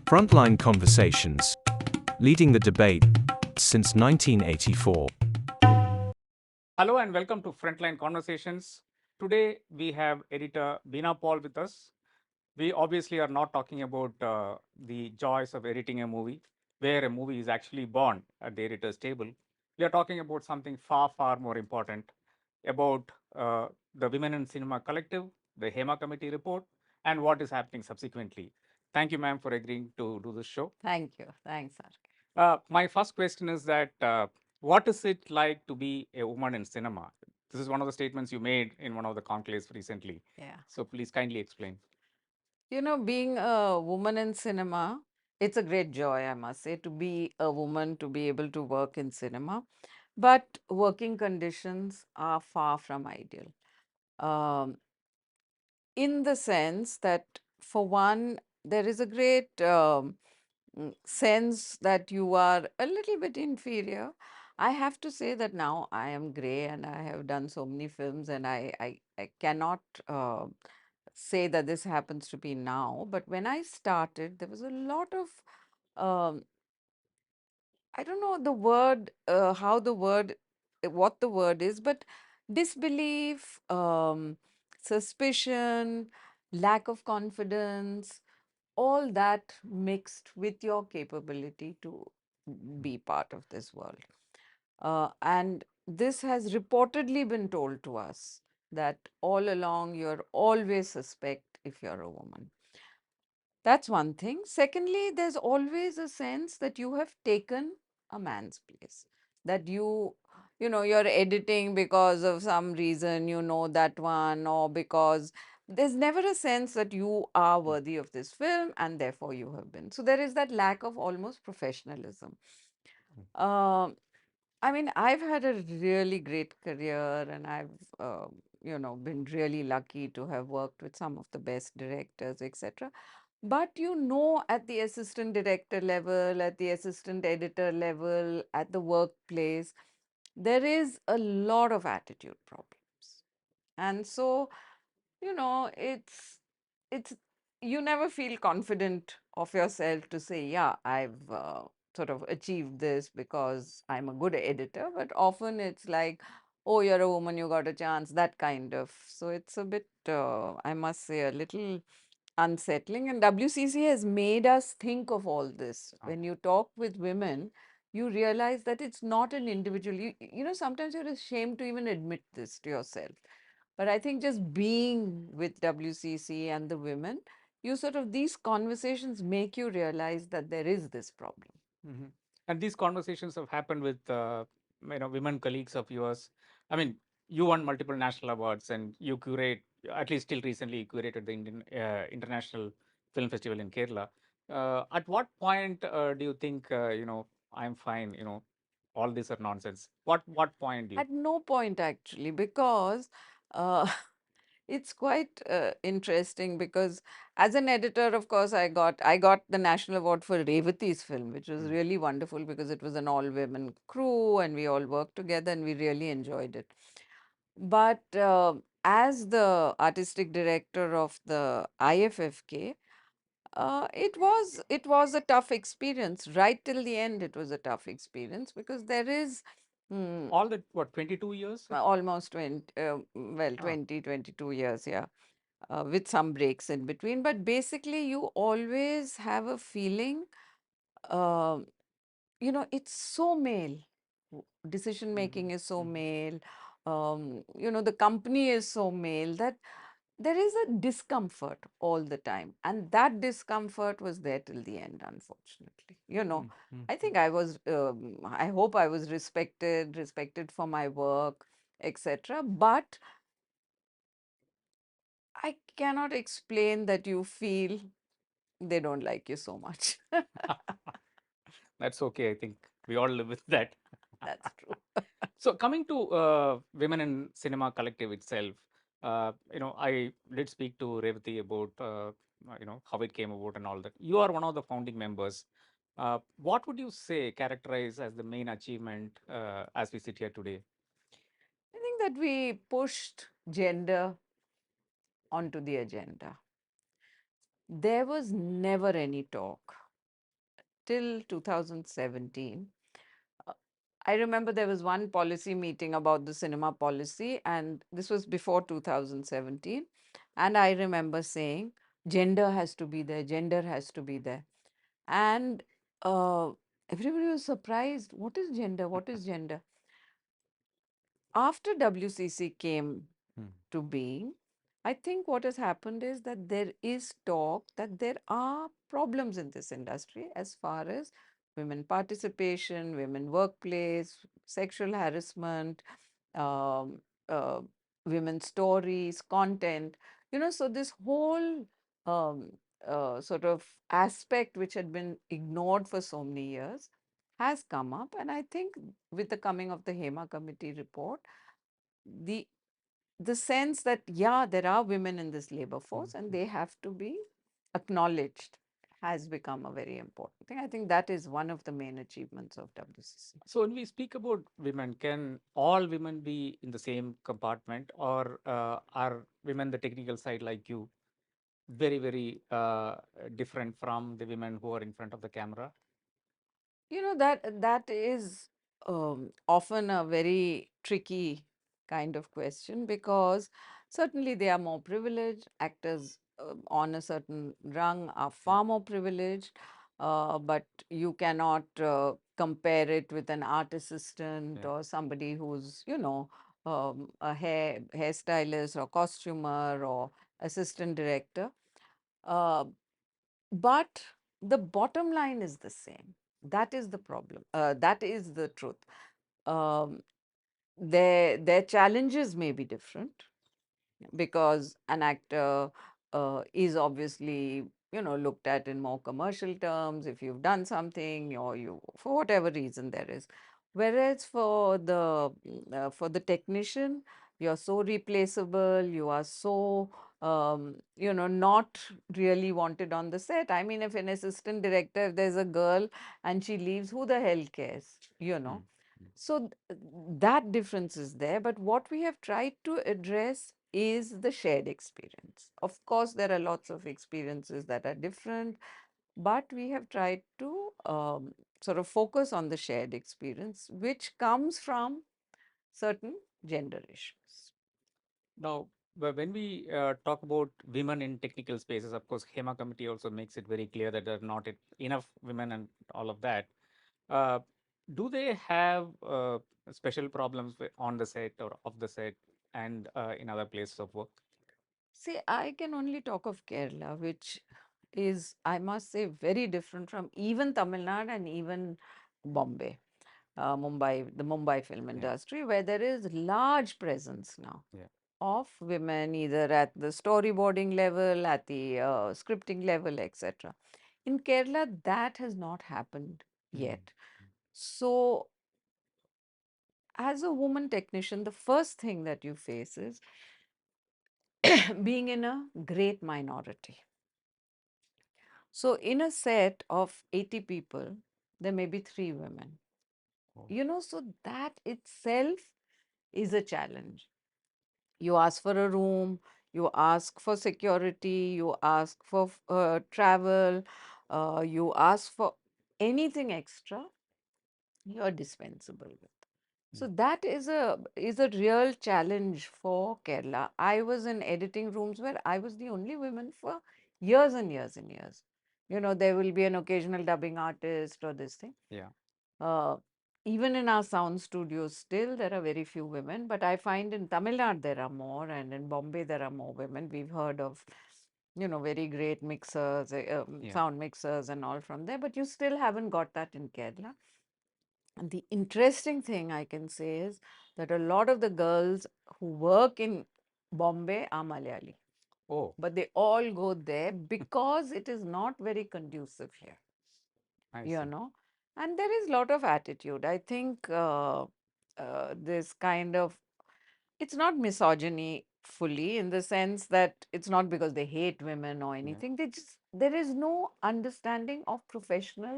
Frontline Conversations, leading the debate since 1984. Hello and welcome to Frontline Conversations. Today we have editor Bina Paul with us. We obviously are not talking about the joys of editing a movie, where a movie is actually born at the editor's table. We are talking about something far, far more important, about the Women in Cinema Collective, the Hema Committee Report, and what is happening subsequently. Thank you, ma'am, for agreeing to do this show. Thank you. Thanks, RK. My first question is that what is it like to be a woman in cinema? This is one of the statements you made in one of the conclaves recently. Yeah. So please kindly explain. You know, being a woman in cinema, it's a great joy, I must say, to be a woman, to be able to work in cinema. But working conditions are far from ideal. Um, in the sense that, for one, there is a great sense that you are a little bit inferior. I have to say that now I am grey and I have done so many films, and I cannot say that this happens to be now. But when I started, there was a lot of um, I don't know the word, how the word, what the word is, but disbelief, suspicion, lack of confidence, all that mixed with your capability to be part of this world. And this has reportedly been told to us that all along you're always suspect if you're a woman. That's one thing. Secondly, there's always a sense that you have taken a man's place, that you're editing because of some reason, that one, or because there's never a sense that you are worthy of this film and therefore you have been. So there is that lack of almost professionalism. Um, I mean, I've had a really great career, and I've, been really lucky to have worked with some of the best directors, etc. But at the assistant director level, at the assistant editor level, at the workplace, there is a lot of attitude problems. And so, it's you never feel confident of yourself to say, yeah, I've sort of achieved this because I'm a good editor. But often it's like, oh, you're a woman, you got a chance, that kind of. So it's a bit, I must say, a little unsettling. And WCC has made us think of all this. When you talk with women, you realize that it's not an individual. Sometimes you're ashamed to even admit this to yourself. But I think just being with WCC and the women, these conversations make you realize that there is this problem. Mhm. And these conversations have happened with women colleagues of yours. I mean, you won multiple national awards, and you curate, at least till recently, you curated the Indian International Film Festival in Kerala. At what point do you think I'm fine? All these are nonsense. What point do you? At no point, actually, because uh, it's quite interesting, because as an editor, of course, I got the national award for Revati's film, which was really wonderful because it was an all-women crew and we all worked together and we really enjoyed it. But as the artistic director of the IFFK, it was a tough experience. Right till the end, it was a tough experience because there is All that, what, 22 years? almost 20, Ah. 20, 22 years, yeah, with some breaks in between. But basically, you always have a feeling, um, it's so male. Decision making is so male. The company is so male that there is a discomfort all the time. And that discomfort was there till the end, unfortunately. I think I hope I was respected for my work, etc. But I cannot explain that you feel they don't like you so much. That's okay. I think we all live with that. That's true. So coming to Women in Cinema Collective itself, I did speak to Revati about how it came about and all that. You are one of the founding members. What would you say characterize as the main achievement as we sit here today? I think that we pushed gender onto the agenda. There was never any talk till 2017. uh, I remember there was one policy meeting about the cinema policy, and this was before 2017. And I remember saying, gender has to be there, gender has to be there. And uh, everybody was surprised. What is gender? What is gender? After WCC came Hmm. to being, I think what has happened is that there is talk that there are problems in this industry as far as women participation, women workplace, sexual harassment, um, uh, women's stories, content. So this whole um, sort of aspect which had been ignored for so many years has come up. And I think with the coming of the Hema Committee report, the the sense that, yeah, there are women in this labor force and they have to be acknowledged has become a very important thing. I think that is one of the main achievements of WCC. So when we speak about women, can all women be in the same compartment, or are women the technical side like you very, very different from the women who are in front of the camera? That is often a very tricky kind of question, because certainly they are more privileged. Actors on a certain rung are far more privileged, but you cannot compare it with an art assistant Yeah. or somebody who's, a hairstylist or costumer or assistant director. Uh, but the bottom line is the same. That is the problem. That is the truth. Um, their challenges may be different, because an actor is obviously, looked at in more commercial terms if you've done something, or you, for whatever reason there is. Whereas for the technician, you're so replaceable, you are so not really wanted on the set. I mean, if an assistant director, if there's a girl and she leaves, who the hell cares, so that difference is there. But what we have tried to address is the shared experience. Of course, there are lots of experiences that are different, but we have tried to sort of focus on the shared experience, which comes from certain gender issues. Now, when we talk about women in technical spaces, of course, HEMA committee also makes it very clear that there are not enough women and all of that. Uh, do they have special problems on the set or off the set and in other places of work? See, I can only talk of Kerala, which is, I must say, very different from even Tamil Nadu and even Bombay. Mumbai, the Mumbai film Yeah. industry, where there is large presence now Yeah. of women, either at the storyboarding level, at the scripting level, etc. In Kerala, that has not happened yet. So, as a woman technician, the first thing that you face is being in a great minority. So, in a set of 80 people, there may be 3 women. Oh. So that itself is a challenge. You ask for a room, you ask for security, you ask for travel, you ask for anything extra, you're dispensable with. So that is a real challenge for Kerala. I was in editing rooms where I was the only woman for years and years and years. There will be an occasional dubbing artist or this thing. Yeah. Uh, Even in our sound studios, still there are very few women, but I find in Tamil Nadu there are more, and in Bombay there are more women. We've heard of, very great mixers, Yeah. sound mixers, and all from there, but you still haven't got that in Kerala. And the interesting thing I can say is that a lot of the girls who work in Bombay are Malayali, Oh, but they all go there because it is not very conducive here. I you see. know and there is a lot of attitude. I think this kind of, it's not misogyny fully, in the sense that it's not because they hate women or Yeah. anything. There is no understanding of professional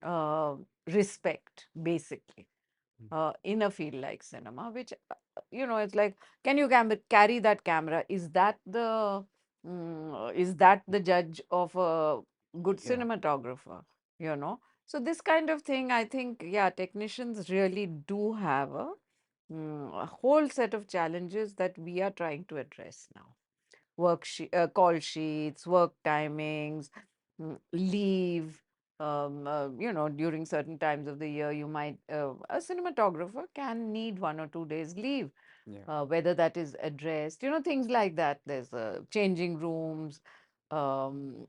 uh, respect, basically, in a field like cinema, which, it's like, can you carry that camera? Is that the judge of a good Yeah. cinematographer? you know. So this kind of thing, I think, yeah, technicians really do have a whole set of challenges that we are trying to address now. Call sheets, work timings, leave. During certain times of the year, a cinematographer can need 1 or 2 days leave, Yeah. whether that is addressed, things like that. There's changing rooms, um,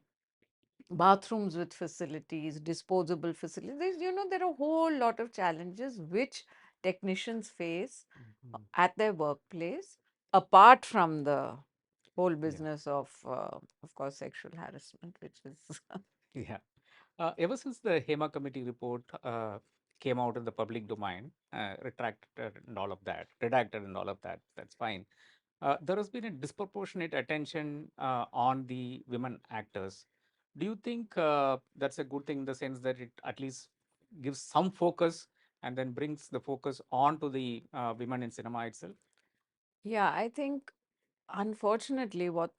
bathrooms with facilities, disposable facilities. There are a whole lot of challenges which technicians face Mhm. at their workplace, apart from the whole Yeah. business of course, sexual harassment, which is Yeah. Ever since the Hema Committee report came out in the public domain, retracted and all of that, redacted and all of that, that's fine. There has been a disproportionate attention on the women actors. Do you think that's a good thing in the sense that it at least gives some focus and then brings the focus on to the women in cinema itself? yeah, I think, unfortunately, or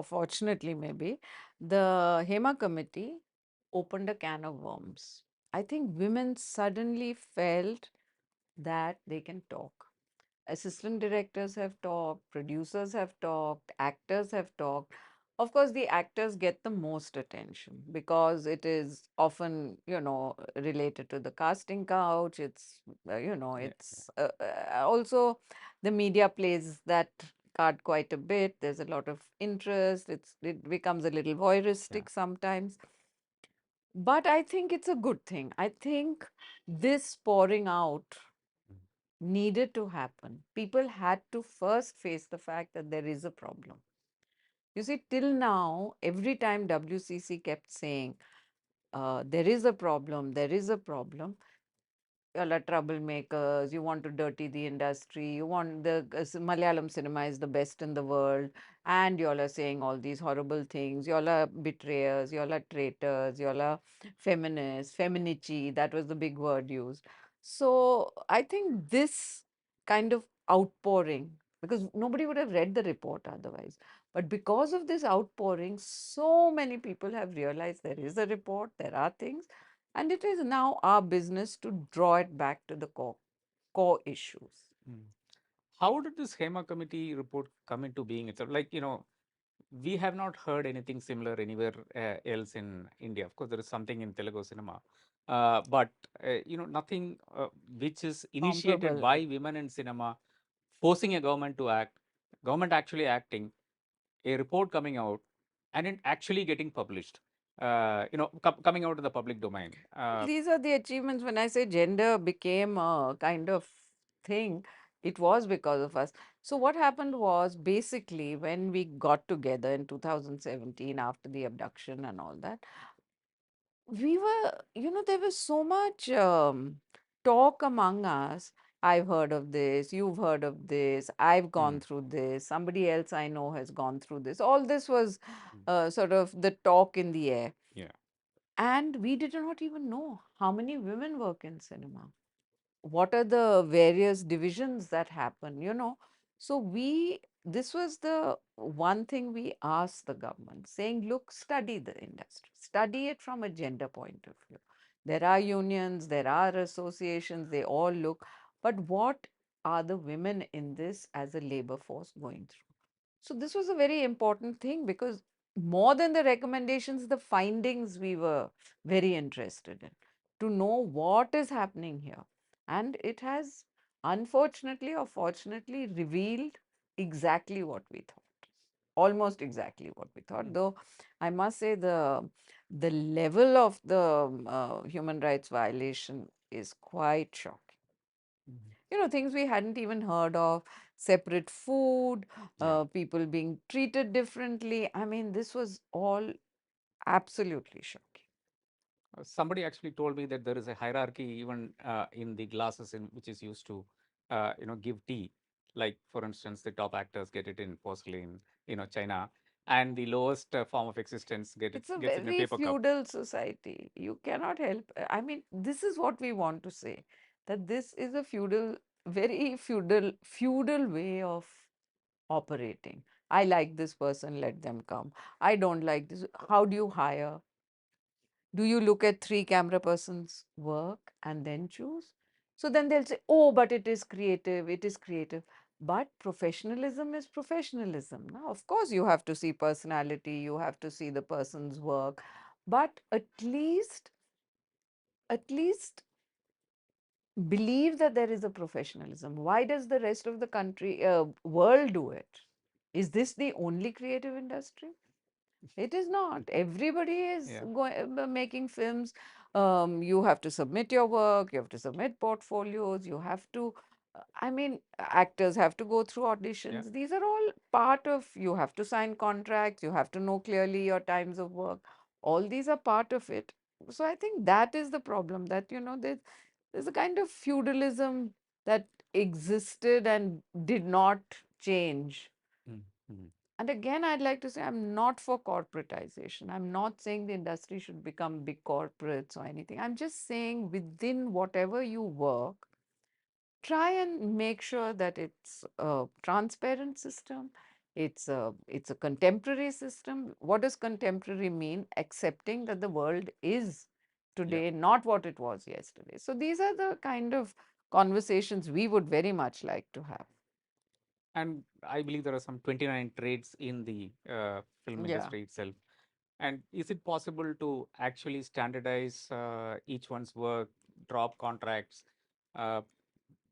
fortunately maybe, the Hema Committee opened a can of worms. I think women suddenly felt that they can talk. Assistant directors have talked, producers have talked, actors have talked. Of course, the actors get the most attention because it is often, related to the casting couch. Yeah, Also the media plays that card quite a bit. There's a lot of interest. It becomes a little yeah, voyeuristic sometimes. But I think it's a good thing. I think this pouring out mm, needed to happen. People had to first face the fact that there is a problem. You see, till now, every time WCC kept saying, there is a problem, there is a problem, y'all are troublemakers, you want to dirty the industry, you want Malayalam cinema is the best in the world, and y'all are saying all these horrible things, y'all are betrayers, y'all are traitors, y'all are feminists, feminici, that was the big word used. So I think this kind of outpouring, because nobody would have read the report otherwise, but because of this outpouring, so many people have realized there is a report, there are things, and it is now our business to draw it back to the core issues. mm. How did this Hema Committee report come into being itself? Like, we have not heard anything similar anywhere else in India. Of course, there is something in Telugu cinema, but nothing which is initiated Comparable. by women in cinema, forcing a government to act, government actually acting, a report coming out, and it actually getting published. Coming out in the public domain. These are the achievements. When I say gender became a kind of thing, it was because of us. So, what happened was basically when we got together in 2017 after the abduction and all that, there was so much talk among us. I've heard of this, you've heard of this, I've gone Mm, through this, somebody else I know has gone through this. All this was mm, sort of the talk in the air. yeah. And we did not even know how many women work in cinema, what are the various divisions that happen, so this was the one thing we asked the government, saying, look, study the industry, study it from a gender point of view. There are unions, there are associations, they all look, but what are the women in this as a labor force going through? So this was a very important thing, because more than the recommendations, the findings we were very interested in, to know what is happening here. And it has, unfortunately or fortunately, revealed exactly what we thought, almost exactly what we thought. Mm, Though I must say the level of the human rights violation is quite shocking. mm, Things we hadn't even heard of, separate food, yeah. people being treated differently. I mean, this was all absolutely shocking. Somebody actually told me that there is a hierarchy even in the glasses in which is used to, give tea. Like for instance, the top actors get it in porcelain, China, and the lowest form of existence It's a gets it in a very paper cup. feudal society. You cannot help. I mean, this is what we want to say, that this is a very feudal way of operating. I like this person, let them come. I don't like this. How do you hire? Do you look at three camera persons' work and then choose? So then they'll say, oh, but it is creative, it is creative. But professionalism is professionalism. Now, of course, you have to see personality, you have to see the person's work, but at least believe that there is a professionalism. Why does the rest of the country, world do it? Is this the only creative industry? It is not. Everybody is Yeah. making films. You have to submit your work, you have to submit portfolios, you have to, I mean, actors have to go through Yeah. auditions. These are all part of, you have to sign contracts, you have to know clearly your times of work. All these are part of it. So I think that is the problem, that, there's a kind of feudalism that existed and did not change. Mm, mm. And again, I'd like to say I'm not for corporatization. I'm not saying the industry should become big corporates or anything. I'm just saying within whatever you work, try and make sure that it's a transparent system. It's a contemporary system. What does contemporary mean? Accepting that the world is Yeah. today not what it was yesterday. So these are the kind of conversations we would very much like to have. And I believe there are some 29 trades in the film Yeah. industry itself. And is it possible to actually standardize each one's work, drop contracts? Uh,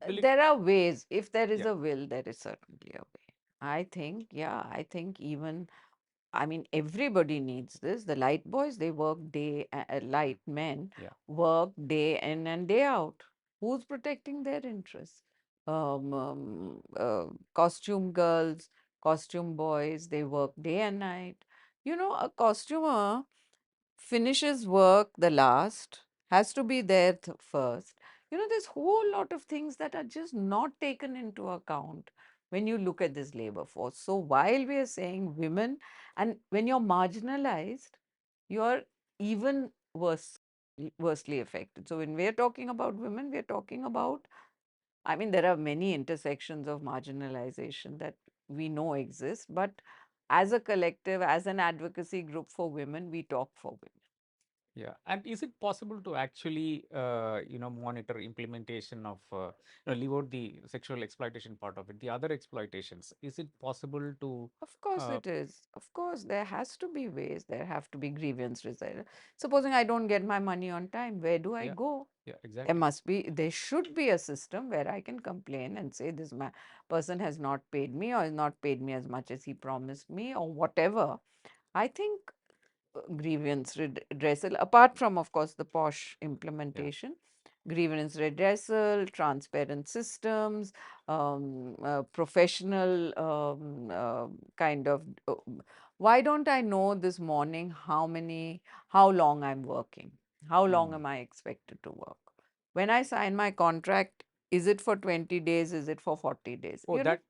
will it? There are ways. If there is Yeah. a will, there is certainly a way. I think, yeah, I think even, I mean, everybody needs this. The light boys, they work light men Yeah. work day in and day out. Who's protecting their interests? Costume girls, costume boys, they work day and night. A costumer finishes work the last, has to be there first. There's whole lot of things that are just not taken into account when you look at this labor force. So while we are saying women, and when you're marginalized, you're even worsely affected. So when we're talking about women, we're talking about, I mean, there are many intersections of marginalization that we know exist, but as a collective, as an advocacy group for women, we talk for women. Yeah. And is it possible to actually, monitor implementation of, leave out the sexual exploitation part of it, the other exploitations? Is it possible to, Of course uh, it is. Of course, there has to be ways. There have to be grievance resolution. Supposing I don't get my money on time, where do I yeah, go? yeah, There exactly. must be, there should be a system where I can complain and say this person has not paid me or has not paid me as much as he promised me or whatever. I think grievance redressal, apart from, of course, the posh Yeah. implementation, grievance redressal, transparent systems, professional kind of. Why don't I know this morning how long I'm working? How long Mm. am I expected to work? When I sign my contract, is it for 20 days? Is it for 40 days? Oh, that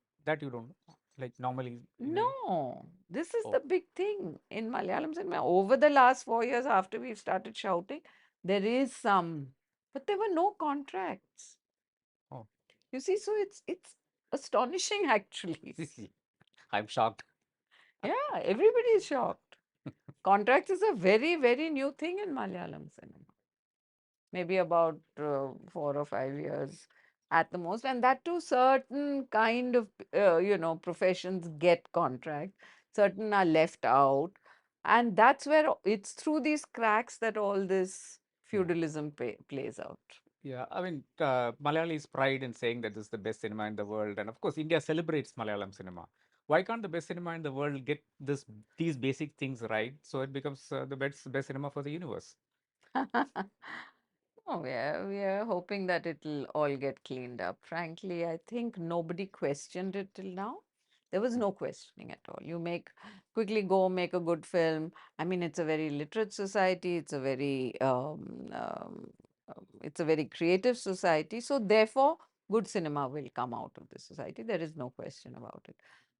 you don't know. Like normally in a, No, this is oh, the big thing in Malayalam cinema. Over the last 4 years, after we've started shouting, there is some, but there were no contracts. oh, You see, so it's astonishing actually. I'm shocked. Yeah, everybody is shocked. Contracts is a very, very new thing in Malayalam cinema. Maybe about 4 or 5 years at the most, and that too certain kind of professions get contract, certain are left out, and that's where it's through these cracks that all this Yeah. feudalism plays out. Yeah, I mean, Malayalis pride in saying that this is the best cinema in the world, and of course, India celebrates Malayalam cinema. Why can't the best cinema in the world get these basic things right, so it becomes the best cinema for the universe? Oh, we are hoping that it'll all get cleaned up. Frankly, I think nobody questioned it till now. There was Mm. no questioning at all. You quickly go make a good film. I mean, it's a very literate society. It's a very creative society. So therefore, good cinema will come out of this society. There is no question about it.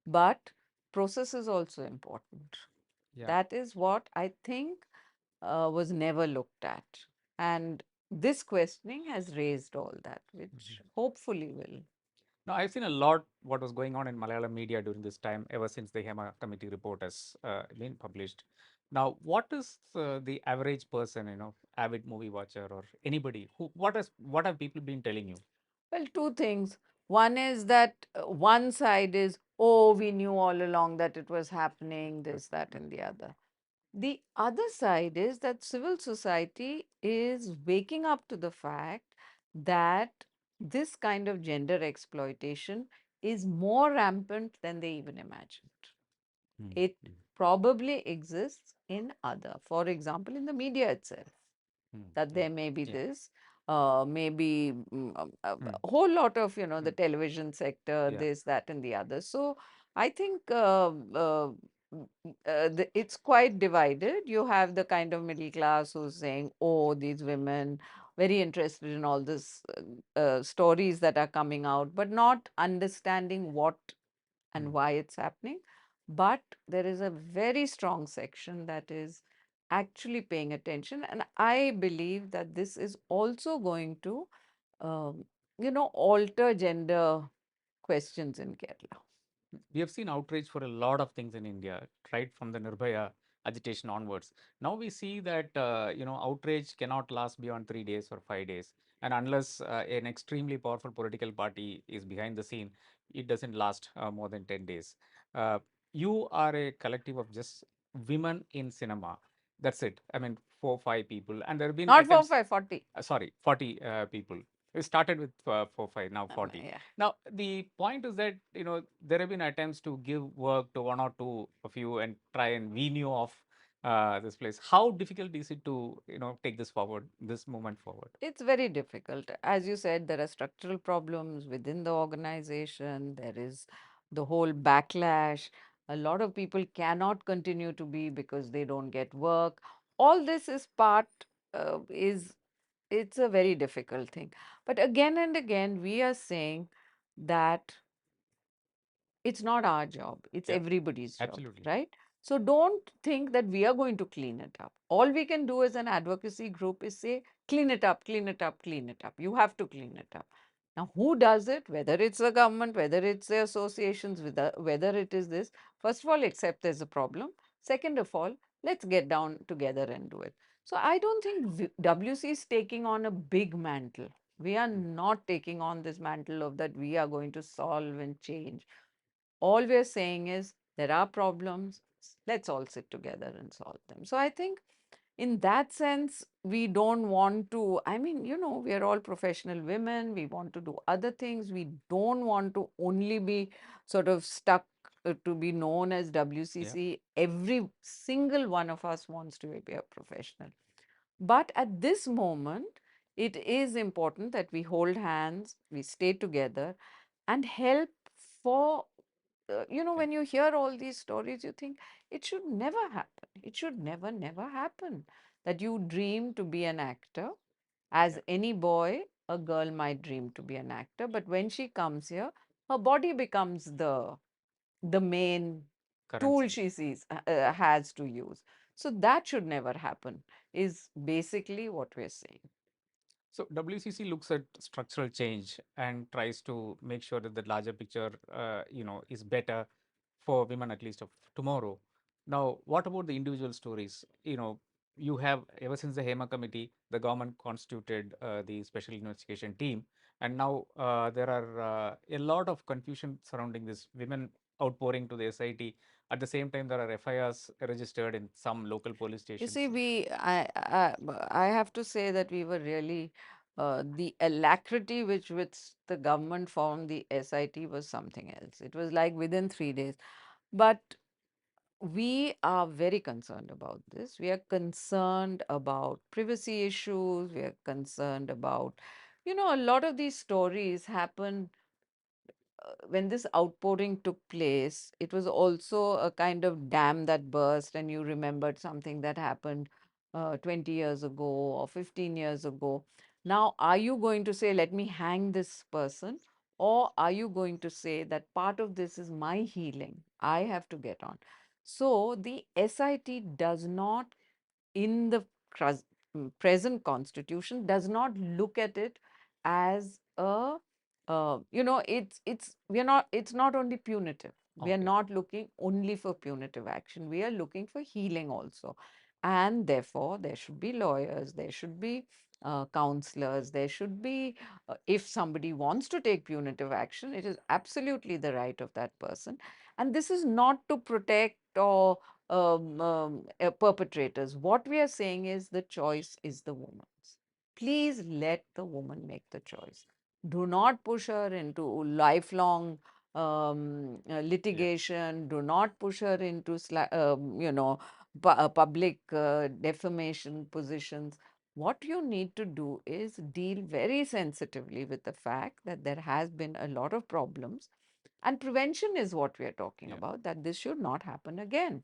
But process is also important. Yeah. That is what I think was never looked at. And this questioning has raised all that, which Mhm. hopefully will. Now, I've seen a lot what was going on in Malayalam media during this time, ever since the Hema Committee report has been published. Now, what is the average person, avid movie watcher or anybody what have people been telling you? Well, two things. One is that one side is, oh, we knew all along that it was happening, this, that, and the other. The other side is that civil society is waking up to the fact that this kind of gender exploitation is more rampant than they even imagined. Mm, It mm, probably exists in other, for example, in the media itself, mm, that mm. there may be Yeah. this, maybe Mm, a whole lot of, the mm, television sector, yeah. this, that, and the other. So I think it's quite divided. You have the kind of middle class who's saying, oh, these women very interested in all this stories that are coming out, but not understanding what and Mm, why it's happening. But there is a very strong section that is actually paying attention. And I believe that this is also going to, um, alter gender questions in Kerala. we have seen outrage for a lot of things in India, right from the Nirbhaya agitation onwards. Now we see that outrage cannot last beyond 3 days or 5 days, and unless an extremely powerful political party is behind the scene, it doesn't last more than 10 days. Uh, you are a collective of just women in cinema. That's it. I mean, 4 5 people, and there have been Not for attempts. 540. Sorry, 40 people. We started with 4 5, now 40. Yeah. Now, the point is that, there have been attempts to give work to one or two of you and try and wean you off this place. How difficult is it to, take this forward, this movement forward? It's very difficult. As you said, there are structural problems within the organization. There is the whole backlash. A lot of people cannot continue to be because they don't get work. All this is it's a very difficult thing. But again and again, we are saying that it's not our job, it's Yeah, everybody's job, absolutely. right? So don't think that we are going to clean it up. All we can do as an advocacy group is say, clean it up, clean it up, clean it up. You have to clean it up. Now, who does it? Whether it's the government, whether it's the associations, whether it is this, first of all, accept there's a problem. Second of all, let's get down together and do it. So I don't think WC is taking on a big mantle. We are Mm. not taking on this mantle of that we are going to solve and change. All we're saying is there are problems, let's all sit together and solve them. So I think in that sense, we don't want to, I mean, we are all professional women, we want to do other things. We don't want to only be sort of stuck to be known as Yeah, WCC. Every single one of us wants to be a professional. But at this moment, it is important that we hold hands, we stay together and help for yeah, when you hear all these stories, you think it should never happen. It should never, never happen that you dream to be an actor. As yeah. any boy, a girl might dream to be an actor, but when she comes here, her body becomes the main tool Currency. she has to use. So that should never happen, is basically what we're saying. So WCC looks at structural change and tries to make sure that the larger picture, is better for women at least of tomorrow. Now, what about the individual stories? You have ever since the Hema Committee, the government constituted the special investigation team, and now there are a lot of confusion surrounding this women outpouring to the SIT. At the same time, there are FIRs registered in some local police You see, stations. I have to say that we were really the alacrity which the government formed the SIT was something else. It was like within 3 days. But we are very concerned about this. We are concerned about privacy issues. We are concerned about, a lot of these stories happen when this outpouring took place. It was also a kind of dam that burst, and you remembered something that happened 20 years ago or 15 years ago. Now, are you going to say, let me hang this person? Or are you going to say that part of this is my healing? I have to get on. So, the SIT does not, in the present constitution, does not look at it as a it's we're not it's not only punitive. We are Okay. not looking only for punitive action. We are looking for healing also. And therefore, there should be lawyers, there should be counselors, there should be, if somebody wants to take punitive action, it is absolutely the right of that person. And this is not to protect or perpetrators. What we are saying is the choice is the woman's. Please let the woman make the choice. Do not push her into lifelong Yeah. litigation. Do not push her into public defamation positions. What you need to do is deal very sensitively with the fact that there has been a lot of problems, and prevention is what we are talking Yeah. about, that this should not happen again.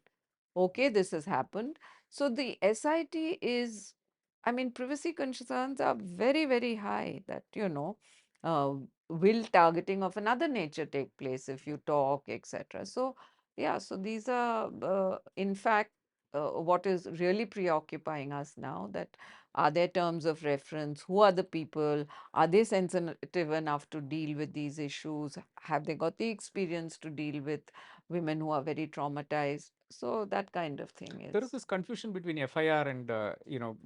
Okay, this has happened. So the SIT is, I mean, privacy concerns are very, very high, that, uh, will targeting of another nature take place if you talk, etc. So, yeah, so these are, in fact, what is really preoccupying us now, that are there terms of reference? Who are the people? Are they sensitive enough to deal with these issues? Have they got the experience to deal with women who are very traumatized? So that kind of thing There is is. this confusion between FIR and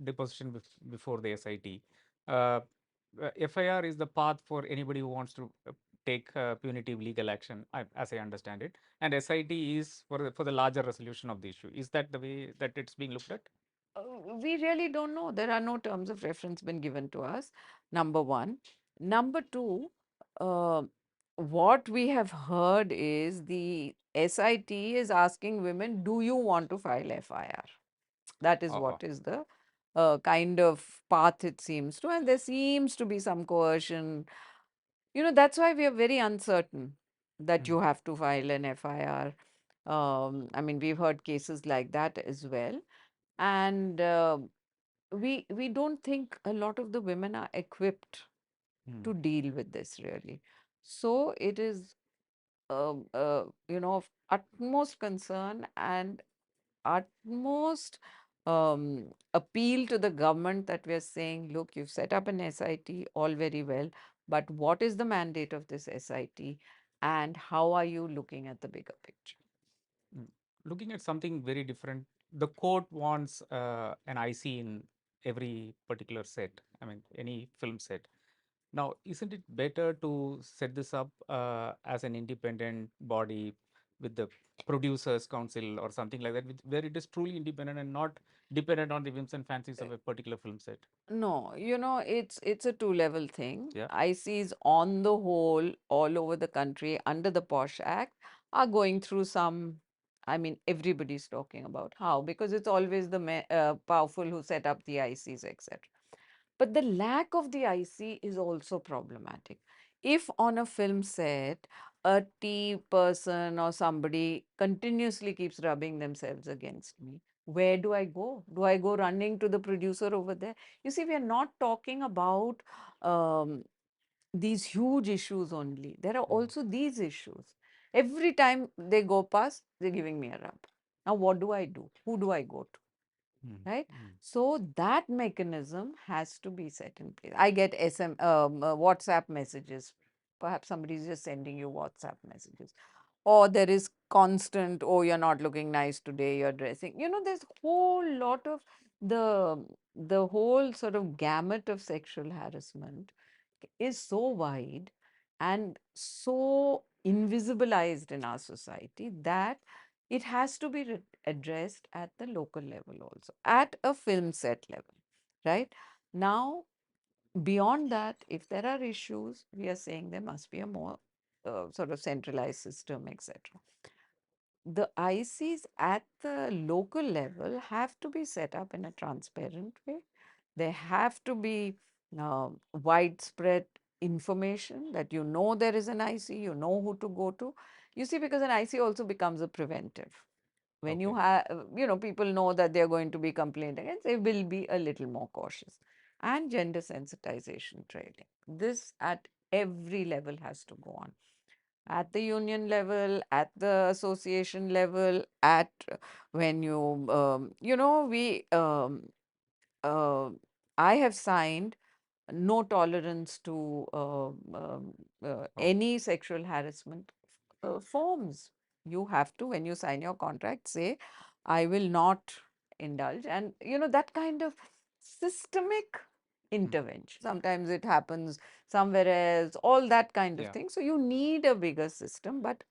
deposition before the SIT. Uh, FIR is the path for anybody who wants to take punitive legal action, as I understand it, and SIT is for the larger resolution of the issue. Is that the way that it's being looked at? We really don't know. There are no terms of reference been given to us, number one. Number two, uh, what we have heard is the SIT is asking women, do you want to file FIR? That is Oh, what is the kind of path it seems to, and there seems to be some coercion. That's why we are very uncertain that you mm, have to file an FIR. I mean, we've heard cases like that as well. And we don't think a lot of the women are equipped mm, to deal with this really. So it is, of utmost concern and utmost appeal to the government, that we are saying, look, you've set up an SIT, all very well, but what is the mandate of this SIT, and how are you looking at the bigger picture? mm. Looking at something very different, the court wants an IC in every particular set. I mean, any film set. Now, isn't it better to set this up as an independent body with the producers council or something like that, where it is truly independent and not dependent on the whims and fancies of a particular film set? No, it's a two-level thing. Yeah. ICs on the whole, all over the country, under the POSH Act, are going through some. I mean, everybody's talking about how, because it's always the powerful who set up the ICs, etc. But the lack of the IC is also problematic. If on a film set, a T person or somebody continuously keeps rubbing themselves against me, where do I go? Do I go running to the producer over there? You see, we are not talking about um, these huge issues only. There are Mm, also these issues. Every time they go past, they're giving me a rub. Now, what do I do? Who do I go to? mm, Right? mm, So that mechanism has to be set in place. I get WhatsApp messages. Perhaps somebody is just sending you WhatsApp messages, or there is constant, oh, you're not looking nice today, you're dressing. There's whole lot of the whole sort of gamut of sexual harassment is so wide and so invisibilized in our society that it has to be addressed at the local level also, at a film set level, right? Now, beyond that, if there are issues, we are saying there must be a more sort of centralized system, etc. The ICs at the local level have to be set up in a transparent way. There have to be widespread information that there is an IC, you know who to go to. You see, because an IC also becomes a preventive. When you okay. have, people know that they're going to be complained against, they will be a little more cautious. And gender sensitization training. This at every level has to go on, at the union level, at the association level, at when uh, I have signed no tolerance to Oh, any sexual harassment forms. You have to, when you sign your contract, say, I will not indulge. And, that kind of systemic intervention. Sometimes it happens somewhere else, all that kind of Yeah. thing. So you need a bigger system. But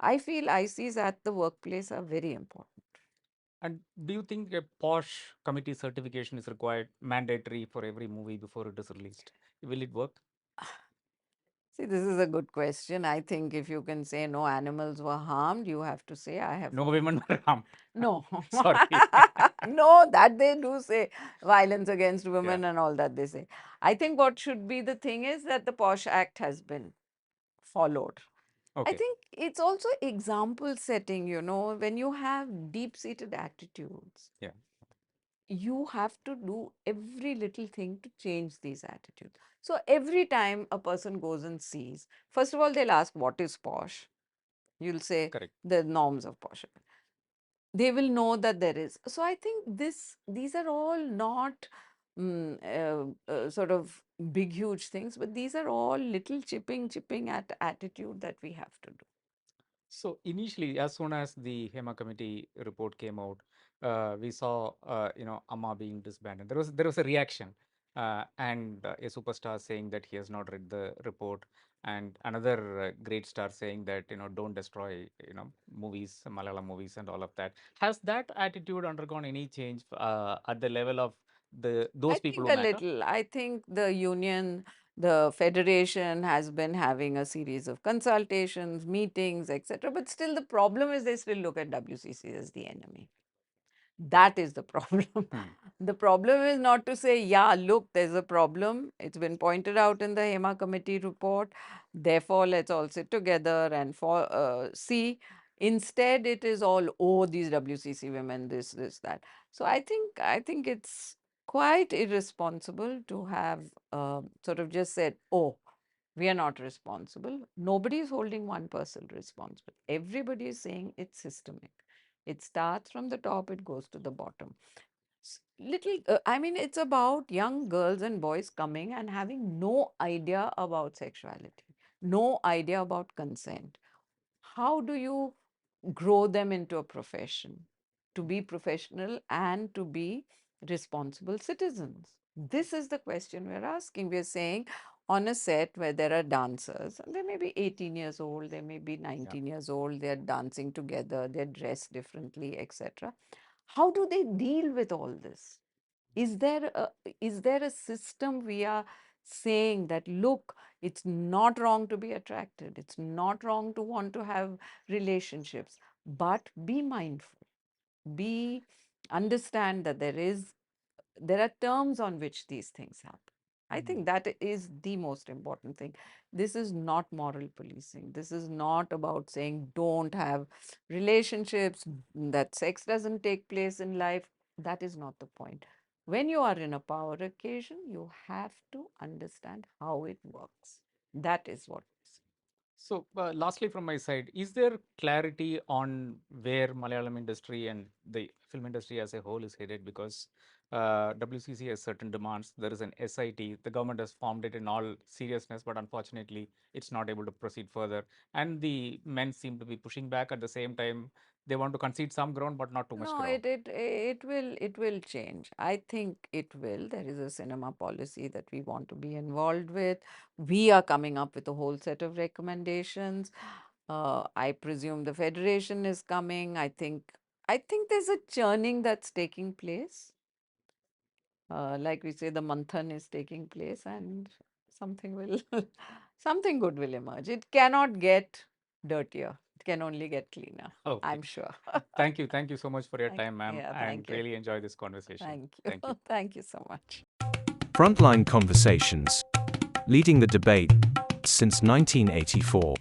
I feel ICs at the workplace are very important. And do you think a POSH committee certification is required, mandatory for every movie before it is released? Will it work? See, this is a good question. I think if you can say no animals were harmed, you have to say I have No women were harmed. no. Sorry. No, that they do say violence against Yeah. women and all that they say. I think what should be the thing is that the POSH Act has been followed. I Okay. think it's also example setting, when you have deep seated attitudes, Yeah. you have to do every little thing to change these attitudes. So every time a person goes and sees, first of all, they'll ask, what is posh? You'll say Correct. the norms of posh. They will know that there is. So I think these are all not sort of big, huge things, but these are all little chipping at attitude that we have to do. So initially, as soon as the Hema Committee report came out, we saw Amma being disbanded. There was a reaction, and a superstar saying that he has not read the report, and another great star saying that don't destroy movies, Malayalam movies, and all of that. Has that attitude undergone any change at the level of those I people think who a matter? little. I think the union, the federation has been having a series of consultations, meetings, etc. But still, the problem is they still look at WCC as the enemy. That is the problem. Hmm. The problem is not to say, yeah, look, there's a problem. It's been pointed out in the Hema Committee report. Therefore, let's all sit together and see. Instead, it is all, oh, these WCC women, this, that. So I think it's quite irresponsible to have sort of just said, oh, we are not responsible. Nobody is holding one person responsible. Everybody is saying it's systemic. It starts from the top, it goes to the bottom. I mean, it's about young girls and boys coming and having no idea about sexuality, no idea about consent. How do you grow them into a profession, to be professional and to be responsible citizens? This is the question we're asking. We're saying on a set where there are dancers, and they may be 18 years old, they may be 19 years old, they're dancing together, they're dressed differently, etc. How do they deal with all this? Is there a system we are saying that, look, it's not wrong to be attracted, it's not wrong to want to have relationships, but be mindful, be understand that there are terms on which these things happen. I think that is the most important thing. This is not moral policing. This is not about saying don't have relationships, that sex doesn't take place in life. That is not the point. When you are in a power occasion, you have to understand how it works. That is what. So, lastly, from my side, is there clarity on where Malayalam industry and the film industry as a whole is headed? Because WCC has certain demands. There is an SIT. The government has formed it in all seriousness, but unfortunately, it's not able to proceed further. And the men seem to be pushing back at the same time. They want to concede some ground, but not too much No, ground. it will change. I think it will. There is a cinema policy that we want to be involved with. We are coming up with a whole set of recommendations. I presume the federation is coming. I think there's a churning that's taking place. Like we say, the manthan is taking place, and something will something good will emerge. It cannot get dirtier. It can only get cleaner. Okay. I'm sure. Thank you. Thank you so much for your time, ma'am, Yeah, and thank you. really enjoy this conversation. Thank you. Thank you. Thank you so much. Frontline Conversations. Leading the debate since 1984.